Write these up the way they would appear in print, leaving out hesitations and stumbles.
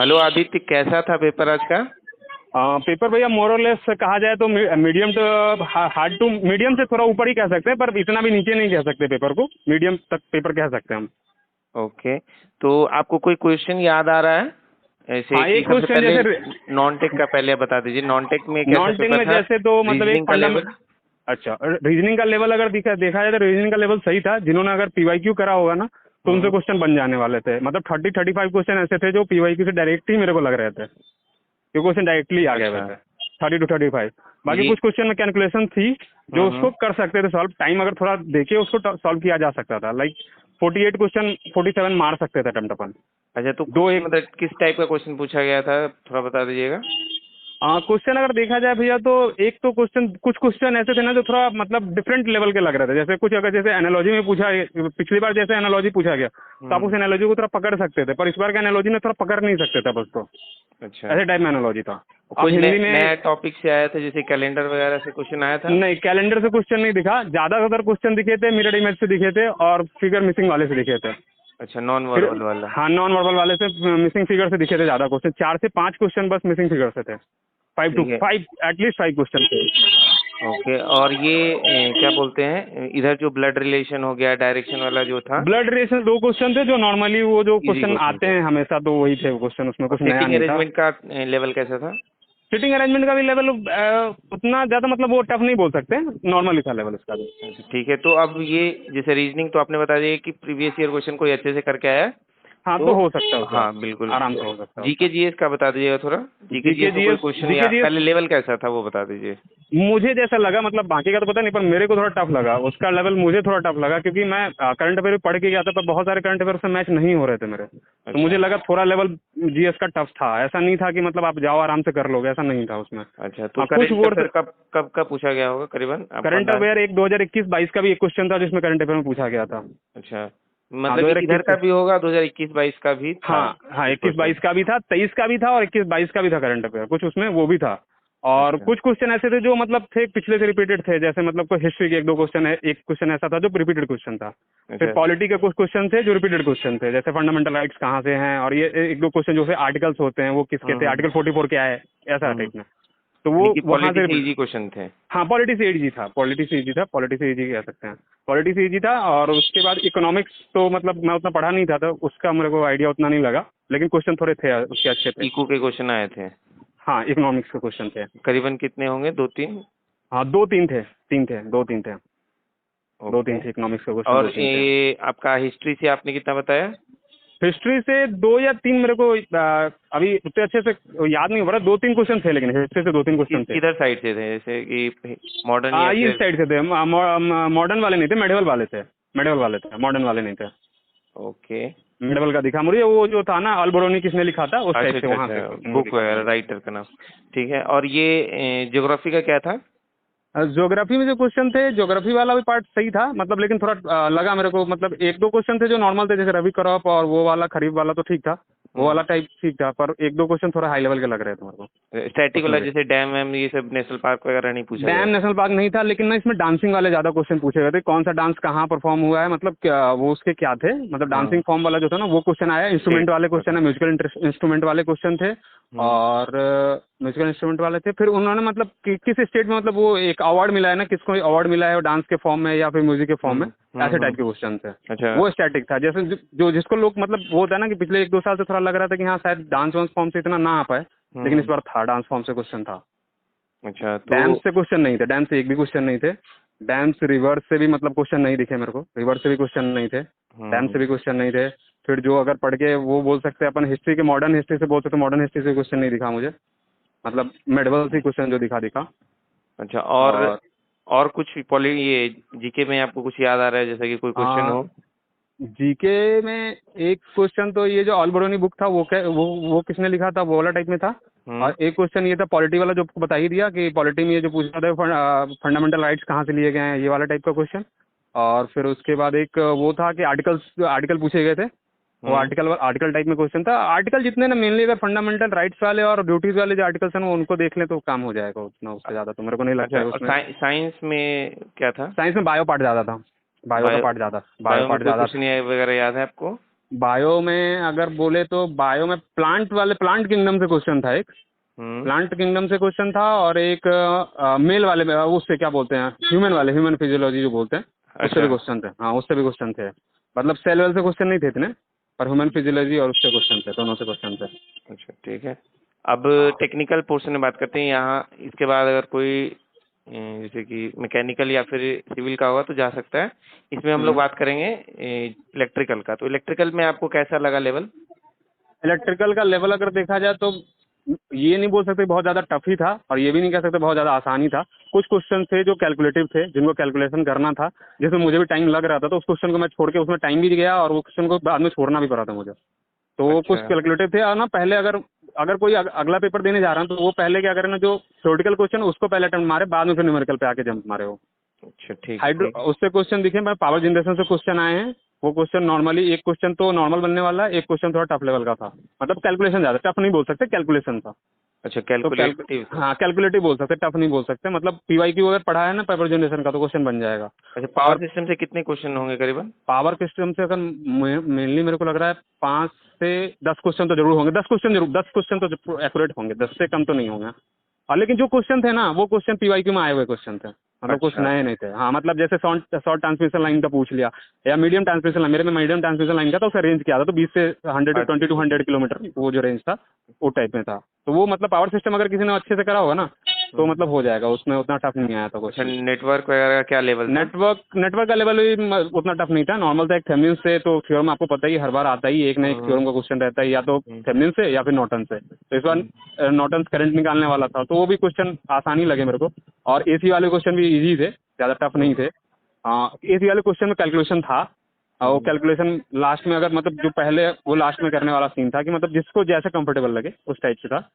Hello Aditya, कैसा था paper आज का? पेपर भैया मोरलेस कहा जाए तो medium to hard to medium से थोड़ा ऊपर ही कह सकते हैं, पर इतना भी नीचे नहीं कह सकते पेपर को, मीडियम तक पेपर कह सकते हैं हम। ओके, तो आपको कोई क्वेश्चन याद आ रहा है ऐसे हाँ, कि एक सबसे क्वेश्चन पहले जैसे नॉन टेक का पहले आप बता दीजिए। नॉन टेक में कैसा नॉन टेक पेपर में था? जैसे तो मतलब एक रीजनिंग का लेवल? अच्छा, रीजनिंग का लेवल अगर देखा जाए तो रीजनिंग का लेवल सही था। जिन्होंने अगर पीवाईक्यू करा होगा ना तो उनसे हम्म। क्वेश्चन बन जाने वाले थे। मतलब 30-35 क्वेश्चन ऐसे थे जो पीवाईक्यू से डायरेक्ट ही मेरे को लग रहे थे, ये क्वेश्चन डायरेक्टली आ गए हुए अच्छा। थे। 30 to 35। बाकी ये कुछ क्वेश्चन में कैलकुलेशन थी जो उसको कर सकते थे सॉल्व, टाइम अगर थोड़ा देके उसको सॉल्व किया जा सकता था। लाइक 48 क्वेश्चन 47 मार सकते थे अटेम्प्ट अपन। अच्छा, तो दो कुछ एक मतलब किस टाइप का क्वेश्चन पूछा गया था, थोड़ा बता दीजिएगा। क्वेश्चन अगर देखा जाए भैया तो एक तो क्वेश्चन, कुछ क्वेश्चन ऐसे थे ना जो थोड़ा मतलब डिफरेंट लेवल के लग रहे थे। जैसे कुछ अगर जैसे एनालॉजी में पूछा, पिछली बार जैसे एनालॉजी पूछा गया तो आप उस एनालॉजी को थोड़ा पकड़ सकते थे, पर इस बार का एनालॉजी में थोड़ा पकड़ नहीं सकते थे बस। तो अच्छा, ऐसे टाइप में एनालॉजी था। आप कुछ हिंदी नया में टॉपिक से आया था, जैसे कैलेंडर वगैरह से क्वेश्चन आया था? नहीं, कैलेंडर से क्वेश्चन नहीं दिखा। ज्यादातर क्वेश्चन दिखे थे मिरर इमेज से दिखे थे और फिगर मिसिंग वाले से दिखे थे। अच्छा, नॉन फिर वर्बल वाला। हाँ, नॉन वर्बल वाले से मिसिंग फिगर से दिखे थे ज्यादा क्वेश्चन। 4 से 5 क्वेश्चन बस मिसिंग फिगर से थे। 5 to ठीक है। 5 एटलीस्ट 5 क्वेश्चन थे। ओके, और ये क्या बोलते हैं, इधर जो ब्लड रिलेशन हो गया, डायरेक्शन वाला जो था, ब्लड रिलेशन 2 क्वेश्चन थे जो नॉर्मली वो जो इजी क्वेश्चन क्वेश्चन आते थे। हैं हमेशा, तो वही थे क्वेश्चन, उसमें और कुछ नया सिटिंग नहीं था। अरेंजमेंट का लेवल कैसा था? सिटिंग अरेंजमेंट का भी लेवल उतना ज्यादा मतलब वो टफ नहीं बोल सकते, नॉर्मली था लेवल इसका भी। अच्छा, ठीक है। तो अब ये जैसे रीजनिंग तो आपने बता दिया कि प्रीवियस ईयर क्वेश्चन कोई अच्छे से करके आया है, हाँ, तो तो हो सकता है उसका, हाँ बिल्कुल। आराम से तो हो सकता है जीके उसका। जीएस का बता दीजिएगा थोड़ा। जीके जीके जीएस में कोई जीएस क्वेश्चन या जीके जीएस पहले लेवल कैसा था वो बता दीजिए। मुझे जैसा लगा, मतलब बाकी का तो पता नहीं, पर मेरे को थोड़ा टफ लगा उसका लेवल। मुझे थोड़ा टफ लगा क्योंकि मैं करंट अफेयर पढ़ के गया था, पर बहुत सारे करंट अफेयर से मैच नहीं हो रहे थे मेरे। तो मुझे अच्छा। लगा थोड़ा लेवल जीएस का टफ था। ऐसा नहीं था कि मतलब आप जाओ आराम से कर लोगे, ऐसा नहीं था उसमें। अच्छा, तो कुछ करंट वर्ड, अफेयर कब कब का पूछा गया होगा करीबन, आपका करंट अंदाज? अफेयर एक 2021-22 का भी एक क्वेश्चन था जिसमें करंट अफेयर में पूछा गया था। अच्छा, हाँ, मतलब दो कि हजार इधर का इक्कीस भी होगा, 2021-22 का भी था हाँ हाँ, कुछ 21-22 क्वेश्चन। का भी था, 23 का भी था और 21-22 का भी था करंट अफेयर, कुछ उसमें वो भी था। और अच्छा। कुछ क्वेश्चन ऐसे थे जो मतलब थे पिछले से रिपीटेड थे। जैसे मतलब कोई हिस्ट्री के 1-2 क्वेश्चन है, एक क्वेश्चन ऐसा था जो रिपीटेड क्वेश्चन था। फिर अच्छा। पॉलिटी के कुछ क्वेश्चन थे जो रिपीटेड क्वेश्चन थे, जैसे फंडामेंटल राइट्स कहाँ से हैं, और ये 1-2 क्वेश्चन जो है आर्टिकल्स होते हैं वो किसके थे, हम्म। आर्टिकल 44 क्या है, ऐसा हम्म। टाइप में। तो यानी वो कि वहां पॉलिटी से से इजी क्वेश्चन थे। हाँ, पॉलिटी से इजी था, पॉलिटी से इजी था, पॉलिटी से इजी कह सकते हैं। पॉलिटी से इजी था। और उसके बाद इकोनॉमिक्स तो मतलब मैं उतना पढ़ा नहीं था तो उसका मेरे को आइडिया उतना नहीं लगा, लेकिन क्वेश्चन थोड़े थे उसके अच्छे थे। इको के क्वेश्चन आए थे? हाँ, इकोनॉमिक्स के क्वेश्चन थे। करीबन कितने होंगे, 2-3? हाँ, 2-3 थे, 3 थे, 2-3 थे। दो ओके। तीन थे इकोनॉमिक्स के क्वेश्चन, और 2-3 थे। ये आपका हिस्ट्री से आपने कितना बताया? हिस्ट्री से 2 या 3 मेरे को अभी उतने अच्छे से याद नहीं हो रहा। 2-3 क्वेश्चन थे, लेकिन हिस्ट्री से 2-3 क्वेश्चन थे। किधर साइड से थे, जैसे कि मॉडर्न या इस फिर? साइड से थे। मॉडर्न वाले नहीं थे, मेडिवल वाले थे। मेडिवल वाले थे, मॉडर्न वाले नहीं थे। ओके। मेडिवल का दिखा मुझे, वो जो था ना अल्बरोनी किसने लिखा था, उस अच्छा टाइप से अच्छा वहां से अच्छा, क्वेश्चन वो बुक दिखा वगैरह मुझे। राइटर का नाम। ठीक है, और ये ज्योग्राफी का क्या था? ज्योग्राफी में जो क्वेश्चन थे, ज्योग्राफी वाला भी पार्ट सही था मतलब, लेकिन थोड़ा लगा मेरे को मतलब 1-2 क्वेश्चन थे जो नॉर्मल थे, जैसे रवि क्रॉप और वो वाला खरीफ वाला तो ठीक था, वो वाला टाइप ठीक था, पर 1-2 क्वेश्चन थोड़ा हाई लेवल के लग रहे थे मेरे को स्टैटिक उसमें वाला, भी। जैसे डैम वैम ये सब नेशनल पार्क वगैरह नहीं पूछा डैम गया? नेशनल पार्क नहीं था, लेकिन ना इसमें डांसिंग वाले ज्यादा क्वेश्चन पूछे गए थे। कौन सा डांस कहाँ परफॉर्म हुआ है, मतलब वो उसके क्या थे, मतलब डांसिंग फॉर्म वाला जो था ना वो क्वेश्चन आया। Instrument state. वाले क्वेश्चन है, म्यूजिकल इंस्ट्रूमेंट वाले क्वेश्चन थे। और म्यूजिकल इंस्ट्रूमेंट वाले थे। फिर उन्होंने मतलब किस स्टेट में मतलब वो एक अवार्ड मिला है ना, किसको अवार्ड मिला है डांस के फॉर्म में या फिर म्यूजिक के फॉर्म में, ऐसे टाइप के क्वेश्चन थे। अच्छा। वो स्टैटिक था। जैसे जो जिसको लोग मतलब वो होता है ना कि पिछले 1-2 साल से थोड़ा लग रहा था कि हाँ शायद डांस वांस फॉर्म से इतना ना आ पाए, लेकिन इस बार था, डांस फॉर्म से क्वेश्चन था। अच्छा, तो डैम से क्वेश्चन नहीं थे, डैम से एक भी क्वेश्चन नहीं थे। डैम से रिवर्स से भी मतलब क्वेश्चन नहीं दिखे मेरे को, रिवर्स से भी क्वेश्चन नहीं थे, डैम से भी क्वेश्चन नहीं थे। फिर जो अगर पढ़ के वो बोल सकते हैं अपन हिस्ट्री के, मॉडर्न हिस्ट्री से बोलते तो मॉडर्न हिस्ट्री से क्वेश्चन नहीं दिखा मुझे, मतलब मेडवल से क्वेश्चन जो दिखा। अच्छा, और और कुछ ये जीके में आपको कुछ याद आ रहा है, जैसे कि कोई क्वेश्चन हो? जीके में एक क्वेश्चन तो ये जो ऑलबरोनी बुक था वो किसने लिखा था, वो वाला टाइप में था। और एक क्वेश्चन ये था पॉलिटी वाला जो आपको बता ही दिया कि पॉलिटी में ये जो पूछा था फंडामेंटल राइट्स कहाँ से लिए गए हैं, ये वाला टाइप का क्वेश्चन। और फिर उसके बाद एक वो था कि आर्टिकल पूछे गए थे, वो आर्टिकल टाइप में क्वेश्चन था। आर्टिकल जितने ना मेनली अगर फंडामेंटल राइट्स वाले और ड्यूटीज वाले जो आर्टिकल्स हैं वो उनको देख लें तो काम हो जाएगा, उतना उससे ज़्यादा तो मेरे को नहीं लगता अच्छा, है और उसमें। साइंस में क्या था? साइंस में बायो पार्ट ज़्यादा था, बायो का बायो पार्ट ज़्यादा, बायो बायो में पार्ट कोई ज़्यादा। क्वेश्चन वगैरह याद है आपको? बायो में अगर बोले तो बायो में प्लांट किंगडम से क्वेश्चन था एक। प्लांट किंगडम से क्वेश्चन था, और एक मेल वाले में उससे क्या बोलते हैं, ह्यूमन फिजियोलॉजी जो बोलते हैं, उससे भी अच्छा क्वेश्चन थे। हाँ, उससे भी क्वेश्चन थे। मतलब सेल वेल से क्वेश्चन नहीं थे इतने, पर ह्यूमन फिजियोलॉजी और उससे क्वेश्चन थे, दोनों से क्वेश्चन थे। अच्छा ठीक है। अब हाँ। टेक्निकल पोर्शन में बात करते हैं यहाँ। इसके बाद अगर कोई जैसे कि मैकेनिकल या फिर सिविल का होगा तो जा सकता है। इसमें हम लोग बात करेंगे इलेक्ट्रिकल का। तो इलेक्ट्रिकल में आपको कैसा लगा लेवल? इलेक्ट्रिकल का लेवल अगर देखा जाए तो ये नहीं बोल सकते बहुत ज़्यादा टफ ही था, और ये भी नहीं कह सकते बहुत ज़्यादा आसान ही था। कुछ क्वेश्चन थे जो कैलकुलेटिव थे, जिनको कैलकुलेशन करना था, जिसमें मुझे भी टाइम लग रहा था, तो उस क्वेश्चन को मैं छोड़ के उसमें टाइम भी गया, और वो क्वेश्चन को बाद में छोड़ना भी पड़ा था मुझे। तो वो कुछ अच्छा कैलकुलेटिव थे। और ना पहले अगर अगर कोई अगला पेपर देने जा रहा है तो वो पहले क्या करें ना, जो थ्योरेटिकल क्वेश्चन उसको पहले अटेम्प्ट मारे, बाद में फिर न्यूमेरिकल पे आके जंप मारे हो। अच्छा ठीक हाइड्रो ठीक। उससे क्वेश्चन दिखे, मैं पावर जनरेशन से क्वेश्चन आए हैं। वो क्वेश्चन नॉर्मली एक क्वेश्चन तो नॉर्मल बनने वाला है, एक क्वेश्चन थोड़ा टफ लेवल का था। मतलब कैलकुलेशन ज़्यादा टफ नहीं बोल सकते, कैलकुलेशन था। अच्छा तो कैलकुलेटिव था। हाँ, कैलकुलेटिव बोल सकते, टफ नहीं बोल सकते। मतलब पीवाईक्यू अगर पढ़ा है ना पावर जनरेशन का, तो क्वेश्चन बन जाएगा। अच्छा पावर और सिस्टम से कितने क्वेश्चन होंगे करीबन? पावर सिस्टम से अगर मेनली मेरे को लग रहा है 5 से 10 क्वेश्चन तो जरूर होंगे। 10 क्वेश्चन तो एक्यूरेट होंगे, 10 से कम तो नहीं होंगे। और लेकिन जो क्वेश्चन थे ना, वो क्वेश्चन पीवाईक्यू में आए हुए क्वेश्चन थे, मतलब कुछ अच्छा नए नहीं थे। हाँ, मतलब जैसे शॉर्ट ट्रांसमिशन लाइन का पूछ लिया, या मीडियम ट्रांसमिशन लाइन। मेरे में मीडियम ट्रांसमिशन लाइन का था, उसका रेंज क्या था, तो 20 से 100 20 टू अच्छा 100 किलोमीटर वो जो रेंज था, वो टाइप में था। तो वो मतलब पावर सिस्टम अगर किसी ने अच्छे से करा होगा ना, तो मतलब हो जाएगा, उसमें उतना टफ नहीं आया था अच्छा क्वेश्चन। नेटवर्क वगैरह का क्या लेवल था? नेटवर्क का लेवल भी उतना टफ नहीं था, नॉर्मल था। एक थेवेनिन से तो थ्योरम आपको पता ही हर बार आता ही, एक ना एक हम्म थ्योरम का क्वेश्चन रहता है, या तो हम्म थेवेनिन से या फिर नॉर्टन से। तो इस बार नॉर्टन करंट निकालने वाला था, तो वो भी क्वेश्चन आसानी लगे मेरे को। और एसी वाले क्वेश्चन भी इजी थे, ज़्यादा टफ नहीं हम्म थे। हाँ, एसी वाले क्वेश्चन में कैलकुलेशन था। और वो हम्म। कैलकुलेशन लास्ट में, अगर मतलब जो पहले वो लास्ट में करने वाला सीन था, कि मतलब जिसको जैसे कंफर्टेबल लगे उस टाइप से था।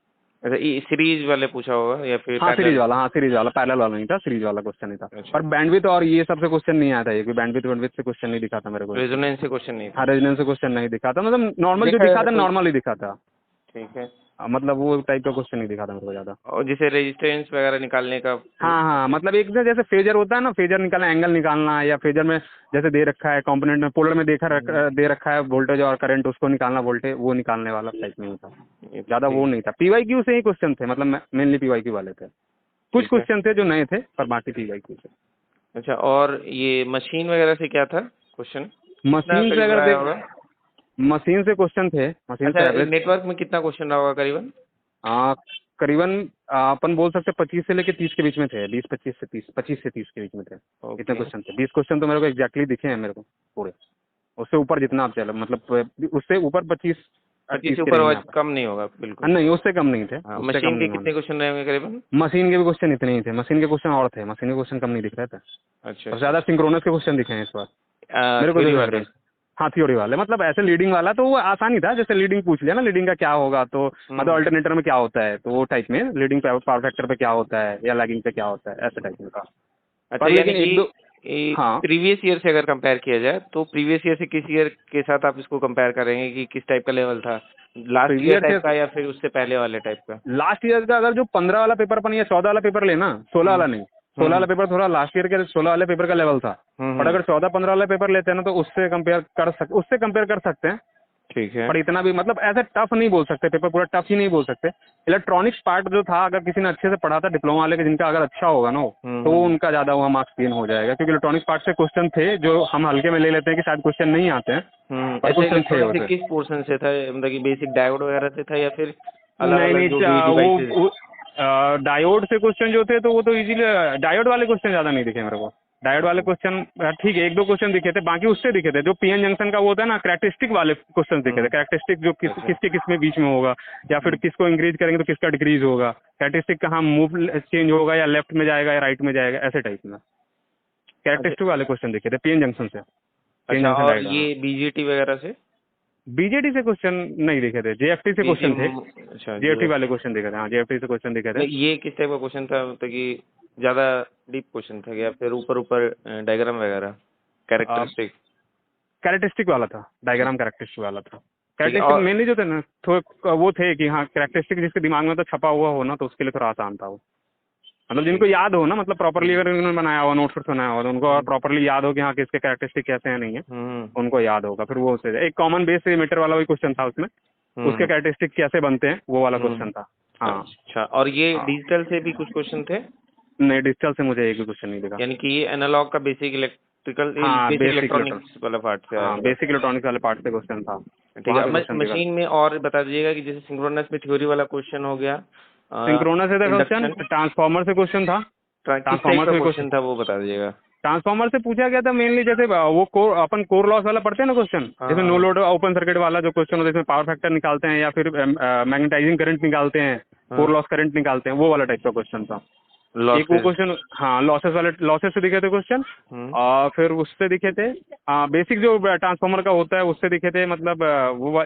अच्छा ये सीरीज वाले पूछा होगा या फिर हाँ, सीरीज पैरेलल? वाला, हाँ सीरीज वाला, पैरेलल वाला नहीं था, सीरीज वाला क्वेश्चन नहीं था। अच्छा पर बैंडविड्थ और ये सबसे क्वेश्चन नहीं आया था, ये बैंडविड्थ से क्वेश्चन नहीं दिखा था मेरे को इसमें। रेजोनेंस से क्वेश्चन नहीं हाँ, था? रेजोनेंस से क्वेश्चन नहीं दिखा था, मतलब नॉर्मल जो देखा दिखा है था कोई? नॉर्मल ही दिखा था। ठीक है। मतलब वो टाइप का क्वेश्चन नहीं दिखा था मेरे को ज़्यादा। और जैसे रेजिस्टेंस वगैरह निकालने का हाँ हाँ, मतलब एक ना जैसे फेजर होता है ना, फेजर निकालना, एंगल निकालना, या फेजर में जैसे दे रखा है कंपोनेंट में, पोलर में दे रखा है वोल्टेज और करंट, उसको निकालना, वोल्टेज वो निकालने वाला टाइप में था। ये ज़्यादा वो ठीक। नहीं था। पीवाईक्यू से ही क्वेश्चन थे, मतलब मेनली पीवाईक्यू वाले थे। कुछ ठीक है। क्वेश्चन थे जो नए थे, पर बाकी पीवाईक्यू थे। अच्छा और ये मशीन वगैरह से क्या था क्वेश्चन? कितना मशीन से करीब अगर आया देख होगा? मशीन से क्वेश्चन थे, मशीन अच्छा से एवरेज नेटवर्क में कितना क्वेश्चन रहा होगा करीबन? करीबन अपन बोल सकते 25 से लेके 30 के बीच में थे। 25 से 30 के बीच में थे। इतने ओके। क्वेश्चन थे। 20 क्वेश्चन तो मेरे को एग्जैक्टली दिखे हैं मेरे को पूरे। उससे ऊपर जितना आप चलो, मतलब उससे ऊपर 25 25 30 से के ऊपर रेंज में आप। कम नहीं होगा हाँ, बिल्कुल। नहीं, उससे कम नहीं थे, हाँ उससे कम मशीन के नहीं होने। कितने क्वेश्चन रहेंगे करीबन? मशीन के भी क्वेश्चन इतने ही थे, मशीन के क्वेश्चन और थे, मशीन के क्वेश्चन कम नहीं दिख रहे थे। अच्छा और अच्छा ज़्यादा सिंक्रोनस के क्वेश्चन दिखे हैं इस बार मेरे को जो थ्योरी लग वाले? रहे हैं। हाँ, थ्योरी वाले, मतलब ऐसे लीडिंग वाला तो वो आसानी था, जैसे लीडिंग पूछ लिया ना, लीडिंग का क्या होगा, तो मतलब हम्म। अल्टरनेटर में क्या होता है, तो वो टाइप में लीडिंग पावर फैक्टर पे क्या होता है, या लैगिंग पे क्या होता है, ऐसे टाइप में था। अच्छा पर यानी लेकिन एक दो। कि हाँ, प्रीवियस ईयर से अगर कंपेयर किया जाए तो प्रीवियस ईयर से किस ईयर के साथ आप इसको कंपेयर करेंगे कि किस टाइप का लेवल था? लास्ट ईयर प्रीवियस टाइप से का या फिर उससे पहले वाले टाइप का? लास्ट ईयर का अगर जो 15 वाला पेपर अपन या 14 वाला पेपर लेना, 16 हम्म वाला नहीं, 16 हम्म वाला पेपर थोड़ा लास्ट ईयर के 16 वाले पेपर का लेवल था। पर हम्म। अगर 14-15 वाला पेपर लेते हैं ना, तो उससे कंपेयर कर सकते हैं। ठीक है। पर इतना भी मतलब ऐसे टफ नहीं बोल सकते, पेपर पूरा टफ ही नहीं बोल सकते। इलेक्ट्रॉनिक्स पार्ट जो था, अगर किसी ने अच्छे से पढ़ा था डिप्लोमा वाले के, जिनका अगर अच्छा होगा ना वो, तो वो हम्म। उनका ज़्यादा हुआ मार्क्स गेन हो जाएगा, क्योंकि इलेक्ट्रॉनिक्स पार्ट से क्वेश्चन थे जो हम हल्के में ले लेते हैं कि शायद क्वेश्चन नहीं आते हैं, पर ऐसे क्वेश्चन थे इलेक्ट्रॉनिक से उसे। किस पोर्शन से था? मतलब कि बेसिक डायोड वगैरह से था या फिर अलग नहीं अलग नहीं, जो भी डिवाइसेस? वो डायोड से क्वेश्चन जो थे, तो वो तो इजीली डायोड वाले क्वेश्चन ज़्यादा नहीं दिखे मेरे को। डायोड वाले क्वेश्चन ठीक है, एक दो क्वेश्चन दिखे थे, बाकी उससे दिखे थे जो पीएन जंक्शन का वो होता है ना, कैरेक्टरिस्टिक वाले क्वेश्चन दिखे थे। हम्म। कैरेक्टरिस्टिक जो अच्छा। किसके किस में बीच में होगा, या फिर किसको इंक्रीज करेंगे तो किसका डिक्रीज होगा, कैरेक्टरिस्टिक कहाँ मूव चेंज होगा, या लेफ्ट में जाएगा या राइट में जाएगा, ऐसे टाइप में अच्छा कैरेक्टरिस्टिक वाले क्वेश्चन दिखे थे पीएन जंक्शन से। पीएन अच्छा जंक्शन और डायोड, हाँ। ये बीजेटी वगैरह से? बीजेटी से क्वेश्चन नहीं दिखे थे, जेएफटी से क्वेश्चन थे। अच्छा जेएफटी जीएफ। वाले क्वेश्चन दिखे थे, हाँ, जेएफटी से क्वेश्चन दिखे थे। ये किस टाइप का क्वेश्चन था? मतलब कि ज्यादा डीप क्वेश्चन था या फिर ऊपर ऊपर डायग्राम वगैरह कैरेक्टरिस्टिक? कैरेक्टरिस्टिक वाला था, डायग्राम कैरेक्टरिस्टिक वाला था। ठीक है कैरेक्टरिस्टिक और मेनली जो थे ना, वो थे कि हाँ कैरेक्टरिस्टिक जिसके दिमाग में तो छपा हुआ हो ना, तो उसके लिए थोड़ा आसान था वो। मतलब जिनको याद हो ना, मतलब प्रॉपरली अगर उन्होंने बनाया हो, नोट्स बनाया हो, तो उनको प्रॉपरली याद हो कि हाँ किसके कैरेक्टरिस्टिक कैसे हैं नहीं है, उनको याद होगा। फिर वो उससे एक कॉमन बेस मीटर वाला वही क्वेश्चन था उसमें, उसके कैरेक्टरिस्टिक कैसे बनते हैं वो वाला क्वेश्चन था। हाँ अच्छा, और ये हाँ। डिजिटल से भी कुछ क्वेश्चन थे? नहीं, डिजिटल से मुझे एक भी क्वेश्चन नहीं दिखा। यानी कि ये एनालॉग का बेसिक इलेक्ट्रिकल, हाँ बेसिक बेसिक इलेक्ट्रॉनिक, इलेक्ट्रॉनिक्स वाला पार्ट से हाँ आएगा। बेसिक इलेक्ट्रॉनिक्स वाले पार्ट से क्वेश्चन था, ठीक वहाँ है, से क्वेश्चन दिखा। मशीन में और बता दीजिएगा कि जैसे सिंक्रोनस में थ्योरी वाला क्वेश्चन हो गया, सिंक्रोनस से था क्वेश्चन, इंडक्शन ट्रांसफॉर्मर से क्वेश्चन था, किस टाइप ट्रांसफॉर्मर का से क्वेश्चन, क्वेश्चन था वो बता दीजिएगा। ट्रांसफॉर्मर से पूछा गया था मेनली, जैसे वो कोर अपन कोर लॉस वाला पढ़ते हैं ना क्वेश्चन, हाँ जैसे नो हाँ लोड ओपन सर्किट वाला जो क्वेश्चन होता है, इसमें पावर फैक्टर निकालते हैं या फिर मैग्नेटाइजिंग करंट निकालते हैं, हाँ, कोर लॉस करंट निकालते हैं, वो वाला टाइप का क्वेश्चन था। एक वो लॉसेस। क्वेश्चन, हाँ लॉसेस वाले, लॉसेस से दिखे थे क्वेश्चन। और फिर उससे दिखे थे बेसिक जो ट्रांसफॉर्मर का होता है उससे दिखे थे, मतलब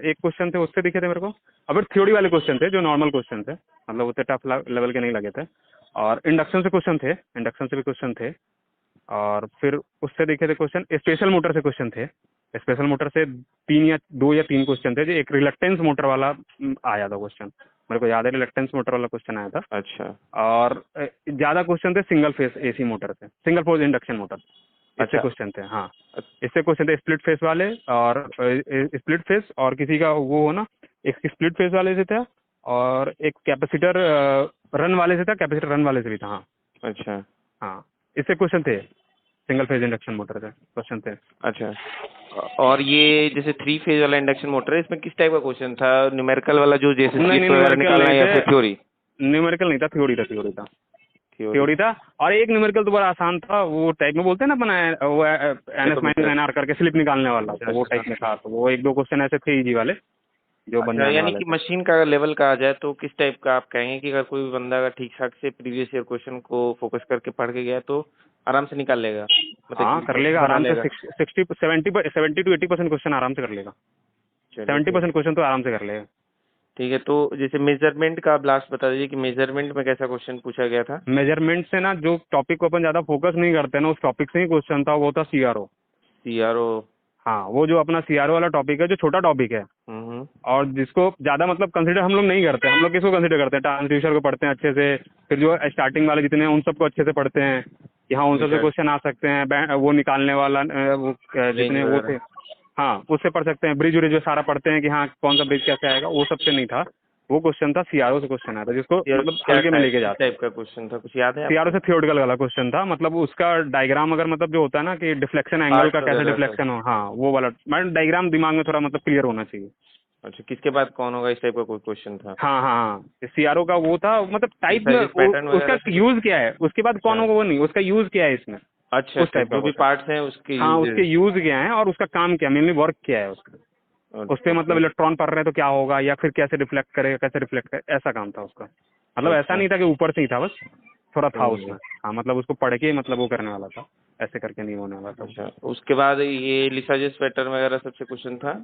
एक क्वेश्चन थे उससे दिखे थे मेरे को। अब फिर थ्योरी वाले क्वेश्चन थे जो नॉर्मल क्वेश्चन थे, मतलब उतने टफ लेवल के नहीं लगे थे। और इंडक्शन से क्वेश्चन थे, इंडक्शन से भी क्वेश्चन थे। और फिर उससे देखे थे क्वेश्चन, स्पेशल मोटर से क्वेश्चन थे, स्पेशल मोटर से 2 या 3 क्वेश्चन थे, जो एक रिलक्टेंस मोटर वाला आया था क्वेश्चन, मेरे को याद है रिलक्टेंस मोटर वाला क्वेश्चन आया था। अच्छा और ज्यादा क्वेश्चन थे सिंगल फेस एसी मोटर से, सिंगल फेज इंडक्शन मोटर, इससे अच्छा क्वेश्चन थे। हाँ इससे क्वेश्चन थे स्प्लिट फेस वाले, और स्प्लिट फेस और किसी का वो हो ना, एक स्प्लिट फेस वाले से था, और एक कैपेसिटर रन वाले से था, कैपेसिटर रन वाले से भी था। हाँ अच्छा हाँ, इससे क्वेश्चन थे, सिंगल फेज इंडक्शन मोटर से क्वेश्चन थे। अच्छा। और ये जैसे 3 फेज वाला इंडक्शन मोटर है, इसमें किस टाइप का क्वेश्चन था? न्यूमेरिकल वाला जो जैसे नहीं स्लिप नहीं, वगैरह न्यूमेरिकल निकालना नहीं है या थे, फिर थ्योरी? न्यूमेरिकल नहीं था, थ्योरी था, थ्योरी था, थ्योरी। थ्योरी था। और एक न्यूमेरिकल तो बड़ा आसान था, वो टाइप में बोलते हैं ना अपना, वो NS माइनस NR करके स्लिप निकालने वाला, तो वो टाइप में था। तो वो 1-2 क्वेश्चन ऐसे थे इजी वाले जो बन अच्छा, जाने यानी वाले कि थे। मशीन का लेवल कहा जाए तो किस टाइप का आप कहेंगे कि अगर कोई बंदा अगर ठीक ठाक से प्रीवियस ईयर क्वेश्चन को फोकस करके पढ़ के गया तो आराम से निकाल लेगा, मतलब हाँ कि कर लेगा बना आराम से, लेगा? 70 to 80% क्वेश्चन आराम से कर लेगा, चलिए ठीक। 70% क्वेश्चन तो आराम से कर लेगा। ठीक है, तो जैसे मेजरमेंट का आप लास्ट बता दीजिए कि मेजरमेंट में कैसा क्वेश्चन पूछा गया था? मेजरमेंट से ना, जो टॉपिक को अपन ज्यादा फोकस नहीं करते ना, उस टॉपिक से ही क्वेश्चन था, वो था CRO। CRO। हाँ वो जो अपना CRO वाला टॉपिक है, जो छोटा टॉपिक है, हम्म। और जिसको ज्यादा मतलब कंसिडर हम लोग नहीं करते, हम लोग किसको कंसिडर करते हैं, ट्रांसड्यूसर को पढ़ते हैं अच्छे से, फिर जो स्टार्टिंग वाले जितने हैं उन सबको अच्छे से पढ़ते हैं कि हाँ उन सबसे मीटर, क्वेश्चन आ सकते हैं, वो निकालने वाला वो रेंज जितने वो थे, वगैरह। हाँ उससे पढ़ सकते हैं, ब्रिज व्रिज जो सारा पढ़ते हैं कि हाँ कौन सा ब्रिज कैसे आएगा, वो सबसे नहीं था। वो क्वेश्चन था CRO से क्वेश्चन आया था, जिसको यार मतलब क्या हल्के में टाइप, लेके किस जाते हैं। टाइप का क्वेश्चन था, कुछ याद है CRO आपको? से थियोरेटिकल वाला क्वेश्चन था, मतलब उसका डायग्राम अगर मतलब जो होता है ना कि डिफ्लेक्शन एंगल पार्ट्स का कैसे वगैरह सब। डिफ्लेक्शन हो, हाँ वो वाला मतलब डायग्राम दिमाग में थोड़ा मतलब क्लियर होना चाहिए। अच्छा, किसके बाद कौन होगा इस टाइप का कोई क्वेश्चन था? हाँ हाँ हाँ, CRO का वो था, मतलब टाइप में लिसाइजिस पैटर्न उसका वगैरह से कुछ? यूज क्या है, उसके बाद कौन अच्छा होगा वो नहीं, उसका यूज क्या है इसमें, अच्छा उस अच्छा, टाइप का जो भी क्वेश्चन। पार्ट्स हैं उसके हाँ उसके यूजेस। यूज क्या है और उसका काम क्या, मेनली वर्क क्या है उसका, उस पर मतलब ओके। इलेक्ट्रॉन पढ़ रहे हैं तो क्या होगा, या फिर कैसे रिफ्लेक्ट करेगा, कैसे रिफ्लेक्ट करे, ऐसा काम था उसका। मतलब ऐसा अच्छा। नहीं था कि ऊपर से ही था, बस थोड़ा था समझ गया। उसमें। हाँ मतलब उसको पढ़ के मतलब वो करने वाला था, ऐसे करके नहीं होने वाला था। अच्छा, उसके बाद ये लिसाइजिस पैटर्न वगैरह सबसे क्वेश्चन था?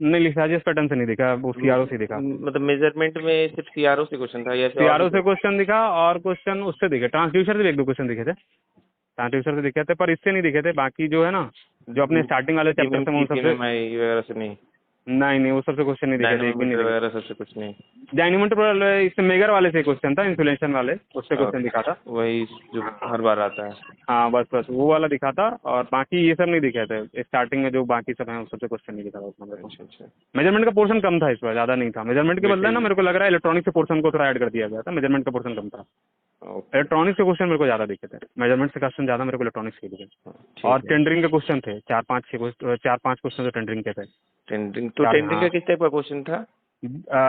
नहीं लिसाजियस पैटर्न से नहीं दिखा, वो CRO से दिखा। मतलब मेजरमेंट में सिर्फ CRO से क्वेश्चन था या फिर और भी CRO से कुछ? क्वेश्चन दिखा, और क्वेश्चन उससे दिखे, ट्रांसड्यूसर से भी 1-2 क्वेश्चन दिखे थे, ट्रांसड्यूसर से दिखे थे, पर इससे नहीं दिखे थे। बाकी जो है ना, जो अपने स्टार्टिंग वाले चैप्टर थे उन सबसे, PMMI वगैरह से नहीं? नहीं नहीं वो सबसे क्वेश्चन नहीं दिखे थे, एक भी नहीं डायनोमीटर दिखे। वगैरह सबसे कुछ नहीं? डायनेमोमीटर वाले इससे मेगर वाले से क्वेश्चन था, इंसुलेशन वाले, उससे क्वेश्चन दिखा था। वही जो हर बार आता है। हाँ बस बस वो वाला दिखा था, और बाकी ये सब नहीं दिखे थे स्टार्टिंग में, जो बाकी सब हैं उस सबसे क्वेश्चन नहीं दिखा था उतना मेरे को। अच्छा अच्छा। मेजरमेंट का पोर्शन कम था इस बार, ज़्यादा नहीं था। मेजरमेंट के बदले ना वेटेज। मेरे को लग रहा है इलेक्ट्रॉनिक के पोर्शन को थोड़ा ऐड कर दिया गया था, मेजरमेंट का पोर्शन कम था। ओके। इलेक्ट्रॉनिक्स के क्वेश्चन मेरे को ज़्यादा दिखे थे, मेजरमेंट से क्वेश्चन ज़्यादा मेरे को इलेक्ट्रॉनिक्स के दिखे। और ठीक है। टेंडरिंग के क्वेश्चन थे 4-5 क्वेश्चन तो टेंडरिंग के थे। टेंडरिंग तो चार, टेंडरिंग हाँ का किस टाइप का क्वेश्चन था?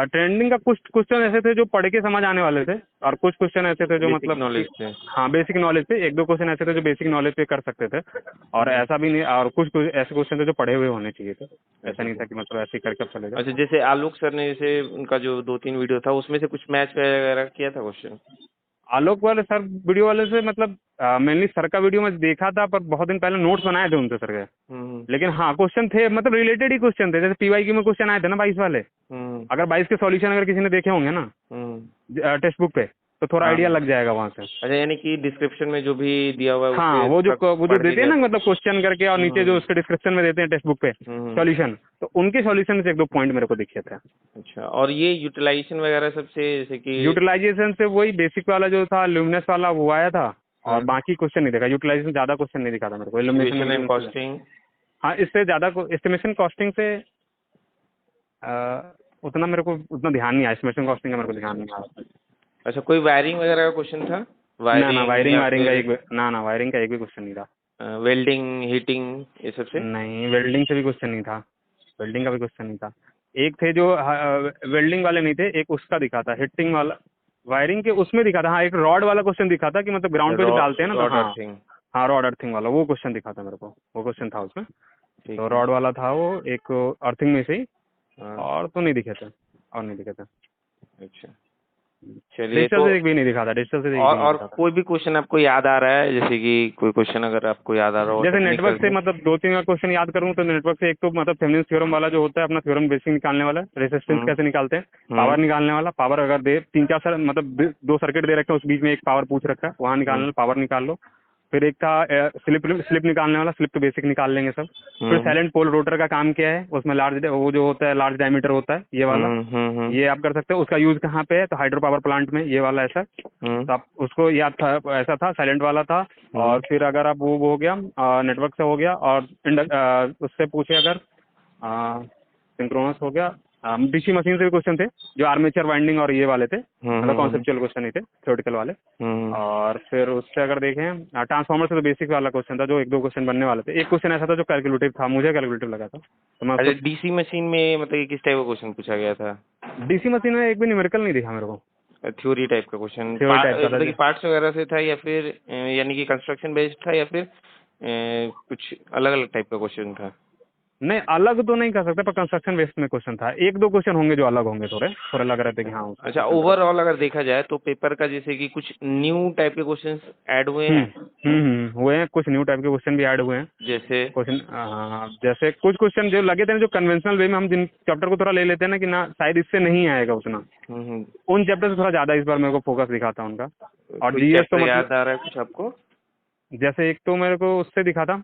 ट्रेंडिंग का कुछ क्वेश्चन ऐसे थे जो पढ़ के समझ आने वाले थे, और कुछ क्वेश्चन ऐसे थे जो बेसिक मतलब कि नॉलेज से? हाँ बेसिक नॉलेज पे, 1-2 क्वेश्चन ऐसे थे जो बेसिक नॉलेज पे कर सकते थे, और ऐसा भी नहीं, और कुछ ऐसे क्वेश्चन थे जो पढ़े हुए होने चाहिए थे। ऐसा अच्छा नहीं था कि मतलब ऐसे ही करके चलेगा। अच्छा, जैसे आलोक सर ने जैसे उनका जो 2-3 वीडियो था उसमें से कुछ मैच वगैरह किया था क्वेश्चन? आलोक वाले सर वीडियो वाले से मतलब मेनली सर का वीडियो मैं देखा था, पर बहुत दिन पहले नोट्स बनाए थे उनसे सर के। हम्म लेकिन हाँ क्वेश्चन थे, मतलब रिलेटेड ही क्वेश्चन थे, जैसे PYQ में क्वेश्चन आए थे ना 22 वाले, हम्म अगर 22 के सॉल्यूशन अगर किसी ने देखे होंगे ना हम्म टेक्स्ट बुक पे, तो थोड़ा हाँ आइडिया हाँ। लग जाएगा वहाँ से। अच्छा, यानी कि डिस्क्रिप्शन में जो भी दिया हुआ है हाँ, उसके वो जो पढ़ के देते हैं ना, मतलब क्वेश्चन करके और नीचे जो हम्म उसके डिस्क्रिप्शन में देते हैं टेक्स्ट बुक पे हम्म। सॉल्यूशन, तो उनके सॉल्यूशन से एक दो पॉइंट मेरे को दिखे थे। अच्छा, और ये यूटिलाइजेशन वगैरह सबसे जैसे कि यूटिलाइजेशन से वही बेसिक वाला जो था ल्यूमिनस वाला वो आया था, और हाँ, बाकी क्वेश्चन नहीं देखा। यूटिलाइजेशन ज्यादा क्वेश्चन नहीं दिखा था मेरे को, इल्यूमिनेशन इक्वेशन एंड में। कॉस्टिंग। हाँ, इससे ज्यादा एस्टिमेशन कॉस्टिंग से उतना मेरे को उतना ध्यान नहीं आया। एस्टिमेशन कॉस्टिंग का मेरे को ध्यान नहीं आया। अच्छा, कोई वायरिंग वगैरह का क्वेश्चन था? ना वायरिंग वायरिंग या वायरिंग का फिर एक ना वायरिंग का एक भी क्वेश्चन नहीं था। वेल्डिंग, हीटिंग, ये सब से? नहीं, वेल्डिंग से भी क्वेश्चन नहीं था। वेल्डिंग का भी क्वेश्चन नहीं था। एक थे जो वेल्डिंग वाले नहीं थे, एक उसका दिखा था हिटिंग वाला, वायरिंग के उसमें दिखा था। हाँ, एक रॉड वाला क्वेश्चन दिखा था कि मतलब ग्राउंड पे जो डालते हैं ना, तो रॉड हाँ। अर्थिंग। हाँ, रॉड अर्थिंग वाला वो क्वेश्चन दिखा था मेरे को, वो क्वेश्चन था उसमें। ठीक तो है। रॉड वाला था वो एक अर्थिंग में से ही, हाँ। और तो नहीं दिखे थे, और नहीं दिखे थे। अच्छा, चलिए डिजिटल तो से एक भी नहीं दिखा था, डिजिटल से एक भी नहीं और दिखा था। कोई भी क्वेश्चन आपको याद आ रहा है, जैसे कि कोई क्वेश्चन अगर आपको याद आ रहा हो जैसे टेक्निकल नेटवर्क से से? मतलब दो तीन क्वेश्चन याद करूँ तो नेटवर्क से एक तो मतलब थेवेनिन थ्योरम वाला जो होता है अपना, थ्योरम बेसिक निकालने वाला, रेजिस्टेंस हम्म कैसे निकालते हैं, हम्म पावर निकालने वाला। पावर अगर दे तीन चार मतलब दो सर्किट दे रखे हैं, उस बीच में एक पावर पूछ रखा है, वहाँ निकालना, पावर निकाल लो। फिर एक था स्लिप स्लिप निकालने वाला, स्लिप तो बेसिक निकाल लेंगे सब। फिर हम्म साइलेंट पोल रोटर का काम क्या है, उसमें लार्ज वो जो होता है लार्ज डायमीटर होता है, ये वाला, हम्म। ये आप कर सकते हो। उसका यूज कहाँ पे है, तो हाइड्रो पावर प्लांट में, ये वाला ऐसा। हम्म तो आप उसको याद था, ऐसा था, साइलेंट वाला था। हम्म और फिर अगर आप वो हो गया नेटवर्क से हो गया, और उससे पूछे अगर सिंक्रोनस हो गया, डीसी मशीन से भी क्वेश्चन थे जो आर्मेचर वाइंडिंग और ये वाले थे, मतलब हम्म कॉन्सेप्चुअल क्वेश्चन ही थे, थ्योरेटिकल वाले। हम्म। और फिर उससे अगर देखें ट्रांसफार्मर से तो बेसिक वाला क्वेश्चन था, जो एक दो क्वेश्चन बनने वाले थे। एक क्वेश्चन ऐसा था जो कैलकुलेटिव था, मुझे कैलकुलेटिव लगा था, तो मैं अच्छा, उसको। डीसी मशीन में मतलब कि किस टाइप का क्वेश्चन पूछा गया था? डीसी मशीन में एक भी न्यूमेरिकल नहीं दिखा मेरे को, थ्योरी टाइप का क्वेश्चन, थ्योरी टाइप का था मतलब कि पार्ट्स वगैरह से था, या फिर यानी कि कंस्ट्रक्शन बेस्ड था, या फिर कुछ अलग अलग टाइप का क्वेश्चन था? नहीं, अलग तो नहीं कर सकते, पर कंस्ट्रक्शन बेस्ड में क्वेश्चन था। एक दो क्वेश्चन होंगे जो अलग होंगे, थोड़े थोड़े लग रहे थे कि हाँ उसमें अच्छा, क्वेश्चन था। ओवरऑल अगर देखा जाए तो पेपर का जैसे कि कुछ न्यू टाइप के क्वेश्चंस ऐड हुए हैं? हुए हैं, कुछ न्यू टाइप के क्वेश्चन भी ऐड हुए हैं। जैसे? क्वेश्चन जैसे कुछ क्वेश्चन जो लगे थे ना, जो कन्वेंशनल वे में हम जिन चैप्टर को थोड़ा ले लेते हैं ना, कि ना शायद इससे नहीं आएगा उतना, हम्म। उन चैप्टर से थोड़ा ज्यादा इस बार मेरे को फोकस दिखा था उनका। और कोई जीएस तो चैप्टर मतलब, याद आ रहा है कुछ आपको? जैसे एक तो मेरे को उससे दिखा था,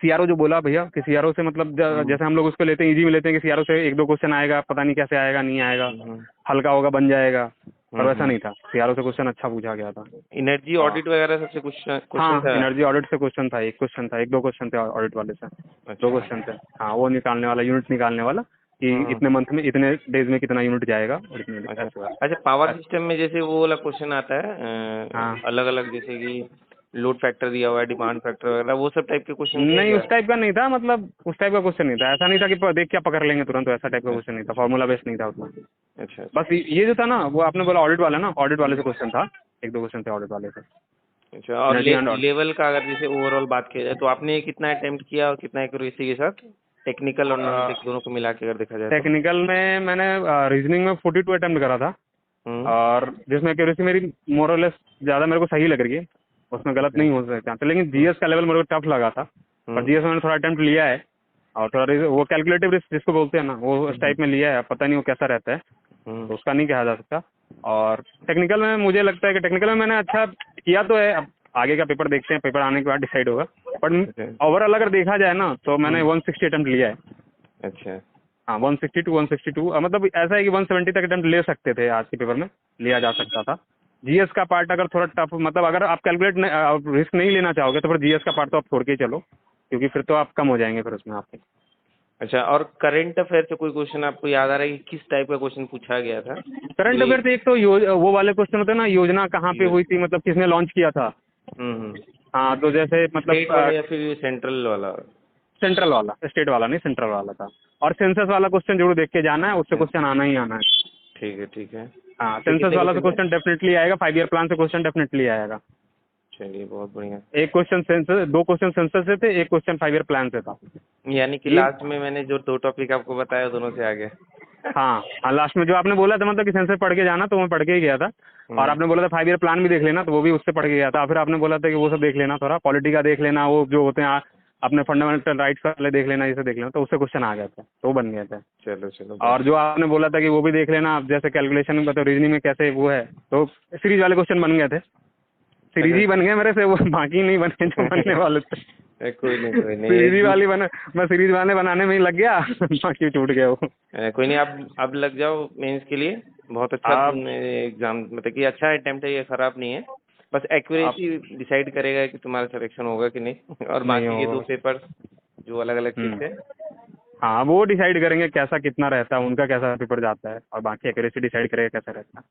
सीआरओ जो बोला भैया कि सीआरओ से मतलब जैसे हम लोग उसको लेते हैं, इजी में लेते हैं कि सीआरओ से एक दो क्वेश्चन आएगा, पता नहीं कैसे आएगा, नहीं आएगा, हम्म हल्का होगा बन जाएगा, पर वैसा हम्म। नहीं था। सीआरओ से क्वेश्चन अच्छा पूछा गया था। एनर्जी हाँ, ऑडिट वगैरह सबसे कुछ क्वेश्चन हाँ, था? एनर्जी ऑडिट से क्वेश्चन था, एक क्वेश्चन था, एक दो क्वेश्चन थे ऑडिट वाले से, दो अच्छा। क्वेश्चन थे। हाँ, वो निकालने वाला, यूनिट निकालने वाला, कि हम्म। इतने मंथ में इतने डेज में कितना यूनिट जाएगा, और इतने अच्छा ऐसे वाला। अच्छा, पावर सिस्टम में जैसे वो वाला क्वेश्चन आता है हाँ, अलग अलग, जैसे कि लोड फैक्टर दिया हुआ है, डिमांड फैक्टर वगैरह, वो सब टाइप के क्वेश्चन थे नहीं क्या? उस टाइप का नहीं था, मतलब उस टाइप का क्वेश्चन नहीं था। ऐसा नहीं था कि देख क्या पकड़ लेंगे तुरंत, तो ऐसा टाइप का क्वेश्चन नहीं था, फॉर्मूला बेस्ड नहीं था उसमें। अच्छा अच्छा। बस ये जो था ना, वो आपने बोला ऑडिट वाला ना, ऑडिट वाले से क्वेश्चन था, एक दो क्वेश्चन थे ऑडिट वाले से। अच्छा, और एनर्जी एंड ऑडिट, लेवल का अगर जैसे ओवरऑल बात किया जाए तो आपने कितना अटेम्प्ट किया और कितना एक्यूरेसी के साथ, टेक्निकल और नॉन टेक दोनों को मिला के अगर देखा जाए तो? टेक्निकल में मैंने रीजनिंग में 42 अटेम्प्ट करा था, हम्म। और जिसमें एक्यूरेसी मेरी मोर और लेस ज़्यादा मेरे को सही लग रही है, उसमें गलत अच्छा। नहीं हो सकता। तो लेकिन जीएस का लेवल मेरे को टफ लगा था, पर हम्म जीएस में मैंने थोड़ा अटेम्प्ट लिया है, और थोड़ा वो कैलकुलेटिव रिस्क जिसको बोलते हैं ना, वो उस टाइप में लिया है। पता नहीं वो कैसा रहता है, हम्म। तो उसका नहीं कहा जा सकता। और टेक्निकल में मुझे लगता है कि टेक्निकल में मैंने अच्छा किया तो है। अब आगे का पेपर देखते हैं, पेपर आने के बाद डिसाइड होगा। बट अच्छा। ओवरऑल अगर देखा जाए ना, तो मैंने 160 अटेम्प्ट लिया है। अच्छा। हाँ, 162 मतलब ऐसा है कि 170 तक अटेम्प्ट ले सकते थे, आज के पेपर में लिया जा सकता था। जीएस का पार्ट अगर थोड़ा टफ, मतलब अगर आप कैलकुलेट रिस्क नहीं लेना चाहोगे, तो फिर जीएस का पार्ट तो आप छोड़ के ही चलो, क्योंकि फिर तो आप कम हो जाएंगे फिर उसमें आपके। अच्छा, और करंट अफेयर से कोई क्वेश्चन आपको याद आ रहा है कि किस टाइप का क्वेश्चन पूछा गया था? करंट कोई अफेयर से एक तो वो वाले क्वेश्चन होते हैं ना, योजना कहाँ पे हुई थी, मतलब किसने लॉन्च किया था। हम्म। हाँ, तो जैसे स्टेट वाला मतलब या फिर सेंट्रल वाला? सेंट्रल वाला, स्टेट वाला नहीं, सेंट्रल वाला था। और सेंसस वाला क्वेश्चन जरूर देख के जाना है, उससे क्वेश्चन आना ही आना है। ठीक है ठीक है। हाँ, ये सेंसस कितने वाला से क्वेश्चन थे? क्वेश्चन डेफिनेटली आएगा, 5 ईयर प्लान से क्वेश्चन डेफिनेटली आएगा। चलिए, बहुत बढ़िया। एक क्वेश्चन सेंसस, दो क्वेश्चन सेंसस से थे, एक क्वेश्चन 5 ईयर प्लान से था। यानी कि ये लास्ट में मैंने जो दो टॉपिक आपको बताया दोनों से आगे। हाँ, हाँ, लास्ट में जो आपने बोला था, मतलब कि सेंसस पढ़ के जाना, तो मैं पढ़ के ही गया था। और आपने बोला था 5 ईयर प्लान भी देख लेना, तो वो भी उससे पढ़ के गया था। फिर आपने बोला था कि वो सब देख लेना, थोड़ा पॉलिटी का देख लेना, वो जो होते हैं अपने फंडामेंटल राइट्स वाले देख लेना, इसे देख लेना, तो उससे क्वेश्चन आ गए थे, तो वो बन गए थे। चलो चलो। और जो आपने बोला था कि वो भी देख लेना आप, जैसे कैलकुलेशन में बताओ रीजनिंग में कैसे वो है, तो सीरीज वाले क्वेश्चन बन गए थे, सीरीज ही बन गए मेरे से, वो बाकी नहीं बने जो बनने वाले थे। कोई नहीं कोई नहीं, सीरीज ही वाली बना, मैं सीरीज वाले बनाने में ही लग गया, बाकी छूट गया वो। कोई नहीं, अब लग जाओ मेंस के लिए। बहुत अच्छा आप तुमने एग्जाम, मतलब कि अच्छा अटेम्प्ट है ये, खराब नहीं है। बस आप एक्यूरेसी डिसाइड करेगा कि तुम्हारा सिलेक्शन होगा कि नहीं। और नहीं बाकी के दो हो। पेपर्स जो अलग अलग शिफ्ट है। हाँ, वो डिसाइड करेंगे कैसा कितना रहता है, उनका कैसा पेपर जाता है, और बाकी एक्यूरेसी डिसाइड करेगा कैसा रहता है।